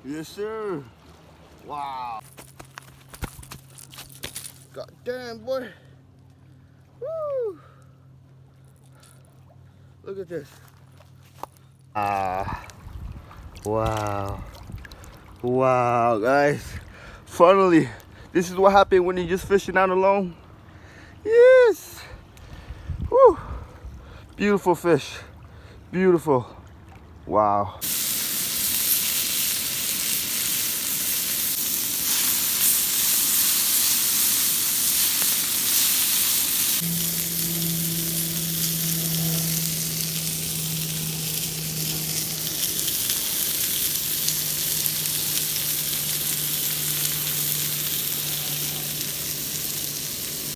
Yes, sir. Wow. God damn, boy. Woo. Look at this. Ah. Wow. Wow, guys. Finally, this is what happened when you're just fishing out alone. Yes. Woo. Beautiful fish. Beautiful. Wow.